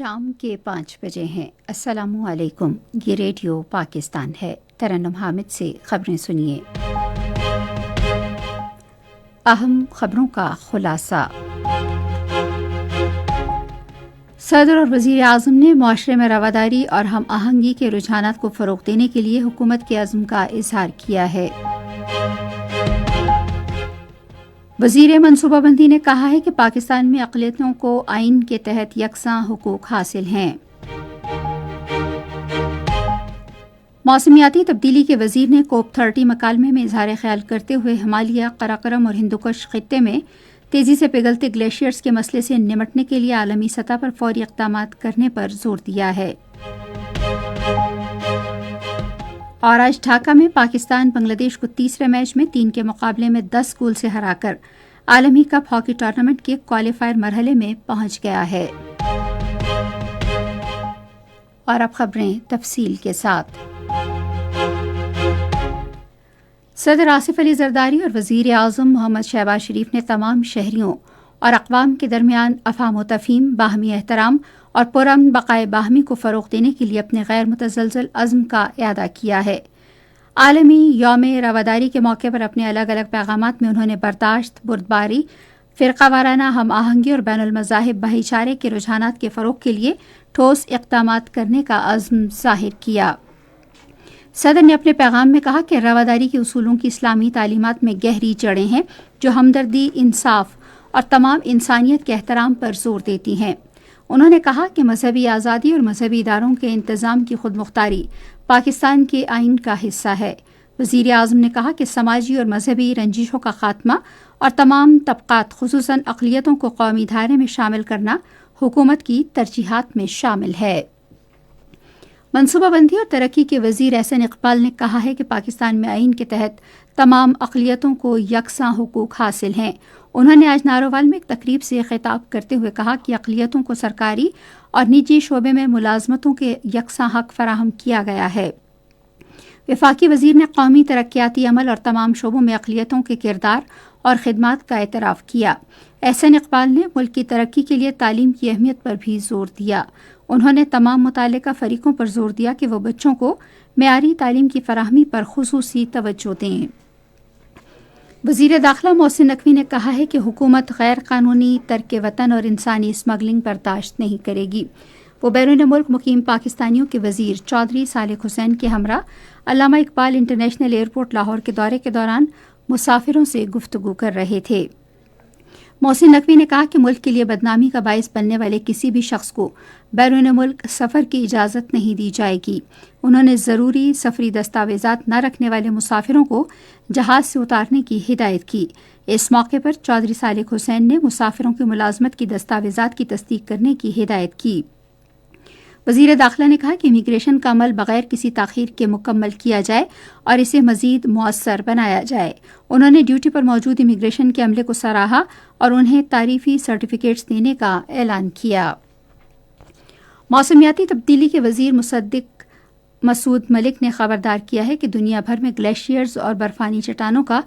شام کے 5 بجے ہیں۔ السلام علیکم، یہ ریڈیو پاکستان ہے۔ ترنم حامد سے خبریں سنیے۔ اہم خبروں کا خلاصہ۔ صدر اور وزیر اعظم نے معاشرے میں رواداری اور ہم آہنگی کے رجحانات کو فروغ دینے کے لیے حکومت کے عزم کا اظہار کیا ہے۔ وزیر منصوبہ بندی نے کہا ہے کہ پاکستان میں اقلیتوں کو آئین کے تحت یکساں حقوق حاصل ہیں۔ موسمیاتی تبدیلی کے وزیر نے کوپ 30 مکالمے میں اظہار خیال کرتے ہوئے ہمالیہ، قراقرم اور ہندوکش خطے میں تیزی سے پگھلتے گلیشیئرز کے مسئلے سے نمٹنے کے لیے عالمی سطح پر فوری اقدامات کرنے پر زور دیا ہے۔ اور آج ڈھاکہ میں پاکستان بنگلہ دیش کو تیسرے میچ میں 3 کے مقابلے میں 10 گول سے ہرا کر عالمی کپ ہاکی ٹورنامنٹ کے کوالیفائر مرحلے میں پہنچ گیا ہے۔ اور اب خبریں تفصیل کے ساتھ۔ صدر آصف علی زرداری اور وزیر اعظم محمد شہباز شریف نے تمام شہریوں اور اقوام کے درمیان افہام و تفہیم، باہمی احترام اور پرامن بقائے باہمی کو فروغ دینے کے لیے اپنے غیر متزلزل عزم کا اعادہ کیا ہے۔ عالمی یوم رواداری کے موقع پر اپنے الگ الگ پیغامات میں انہوں نے برداشت، بردباری، فرقہ وارانہ ہم آہنگی اور بین المذاہب بھائی چارے کے رجحانات کے فروغ کے لیے ٹھوس اقدامات کرنے کا عزم ظاہر کیا۔ صدر نے اپنے پیغام میں کہا کہ رواداری کے اصولوں کی اسلامی تعلیمات میں گہری جڑیں ہیں جو ہمدردی، انصاف اور تمام انسانیت کے احترام پر زور دیتی ہیں۔ انہوں نے کہا کہ مذہبی آزادی اور مذہبی اداروں کے انتظام کی خود مختاری پاکستان کے آئین کا حصہ ہے۔ وزیر اعظم نے کہا کہ سماجی اور مذہبی رنجشوں کا خاتمہ اور تمام طبقات خصوصاً اقلیتوں کو قومی دھارے میں شامل کرنا حکومت کی ترجیحات میں شامل ہے۔ منصوبہ بندی اور ترقی کے وزیر احسن اقبال نے کہا ہے کہ پاکستان میں آئین کے تحت تمام اقلیتوں کو یکساں حقوق حاصل ہیں۔ انہوں نے آج ناروال میں ایک تقریب سے خطاب کرتے ہوئے کہا کہ اقلیتوں کو سرکاری اور نجی شعبے میں ملازمتوں کے یکساں حق فراہم کیا گیا ہے۔ وفاقی وزیر نے قومی ترقیاتی عمل اور تمام شعبوں میں اقلیتوں کے کردار اور خدمات کا اعتراف کیا۔ احسن اقبال نے ملک کی ترقی کے لیے تعلیم کی اہمیت پر بھی زور دیا۔ انہوں نے تمام متعلقہ فریقوں پر زور دیا کہ وہ بچوں کو معیاری تعلیم کی فراہمی پر خصوصی توجہ دیں۔ وزیر داخلہ محسن نقوی نے کہا ہے کہ حکومت غیر قانونی ترک وطن اور انسانی اسمگلنگ برداشت نہیں کرے گی۔ وہ بیرون ملک مقیم پاکستانیوں کے وزیر چودھری صالح حسین کے ہمراہ علامہ اقبال انٹرنیشنل ایئرپورٹ لاہور کے دورے کے دوران مسافروں سے گفتگو کر رہے تھے۔ محسن نقوی نے کہا کہ ملک کے لیے بدنامی کا باعث بننے والے کسی بھی شخص کو بیرون ملک سفر کی اجازت نہیں دی جائے گی۔ انہوں نے ضروری سفری دستاویزات نہ رکھنے والے مسافروں کو جہاز سے اتارنے کی ہدایت کی۔ اس موقع پر چودھری صالح حسین نے مسافروں کی ملازمت کی دستاویزات کی تصدیق کرنے کی ہدایت کی۔ وزیر داخلہ نے کہا کہ امیگریشن کا عمل بغیر کسی تاخیر کے مکمل کیا جائے اور اسے مزید مؤثر بنایا جائے۔ انہوں نے ڈیوٹی پر موجود امیگریشن کے عملے کو سراہا اور انہیں تعریفی سرٹیفکیٹس دینے کا اعلان کیا۔ موسمیاتی تبدیلی کے وزیر مصدق مسعود ملک نے خبردار کیا ہے کہ دنیا بھر میں گلیشیئرز اور برفانی چٹانوں کا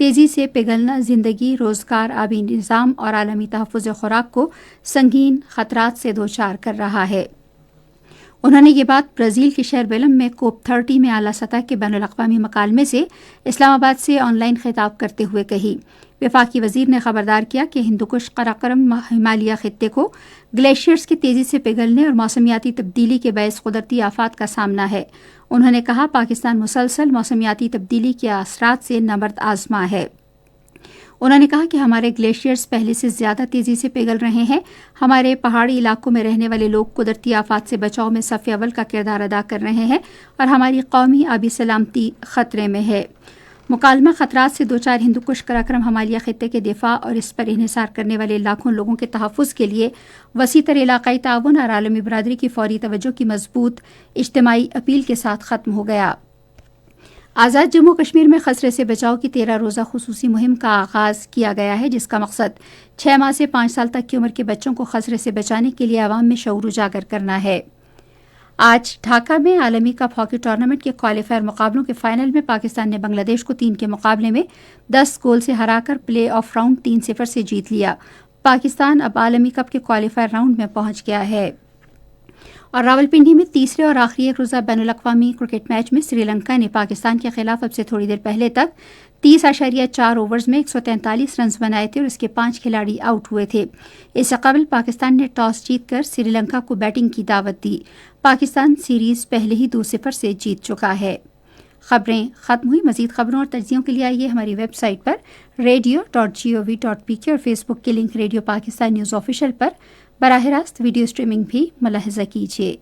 تیزی سے پگھلنا زندگی، روزگار، آبی نظام اور عالمی تحفظ خوراک کو سنگین خطرات سے دوچار کر رہا ہے۔ انہوں نے یہ بات برازیل کے شہر بیلم میں کوپ 30 میں اعلیٰ سطح کے بین الاقوامی مکالمے سے اسلام آباد سے آن لائن خطاب کرتے ہوئے کہی۔ وفاقی وزیر نے خبردار کیا کہ ہندوکش، قراقرم، ہمالیہ خطے کو گلیشیئرز کے تیزی سے پگھلنے اور موسمیاتی تبدیلی کے باعث قدرتی آفات کا سامنا ہے۔ انہوں نے کہا پاکستان مسلسل موسمیاتی تبدیلی کے اثرات سے نبرد آزما ہے۔ انہوں نے کہا کہ ہمارے گلیشیئرز پہلے سے زیادہ تیزی سے پگھل رہے ہیں۔ ہمارے پہاڑی علاقوں میں رہنے والے لوگ قدرتی آفات سے بچاؤ میں صف اول کا کردار ادا کر رہے ہیں اور ہماری قومی آبی سلامتی خطرے میں ہے۔ مکالمہ خطرات سے دوچار ہندوکش، قراقرم، ہمالیہ خطے کے دفاع اور اس پر انحصار کرنے والے لاکھوں لوگوں کے تحفظ کے لیے وسیع تر علاقائی تعاون اور عالمی برادری کی فوری توجہ کی مضبوط اجتماعی اپیل کے ساتھ ختم ہو گیا۔ آزاد جموں کشمیر میں خطرے سے بچاؤ کی 13 روزہ خصوصی مہم کا آغاز کیا گیا ہے، جس کا مقصد 6 ماہ سے 5 سال تک کی عمر کے بچوں کو خطرے سے بچانے کے لیے عوام میں شعور اجاگر کرنا ہے۔ آج ڈھاکہ میں عالمی کپ ہاکی ٹورنامنٹ کے کوالیفائر مقابلوں کے فائنل میں پاکستان نے بنگلہ دیش کو 3 کے مقابلے میں 10 گول سے ہرا کر پلے آف راؤنڈ 3-0 سے جیت لیا۔ پاکستان اب عالمی کپ کے کوالیفائر راؤنڈ میں پہنچ گیا ہے۔ اور راولپنڈی میں تیسرے اور آخری ایک روزہ بین الاقوامی کرکٹ میچ میں سری لنکا نے پاکستان کے خلاف اب سے تھوڑی دیر پہلے تک 30.4 اوورز میں 143 رنز بنائے تھے اور اس کے 5 کھلاڑی آؤٹ ہوئے تھے۔ اس سے قبل پاکستان نے ٹاس جیت کر سری لنکا کو بیٹنگ کی دعوت دی۔ پاکستان سیریز پہلے ہی 2-0 سے جیت چکا ہے۔ خبریں ختم ہوئی۔ مزید خبروں اور تجزیوں کے لیے آئیے ہماری ویب سائٹ پر radio.gov.pk اور فیس بک کے link radio Pakistan news official پر براہ راست ویڈیو اسٹریمنگ بھی ملاحظہ کیجیے۔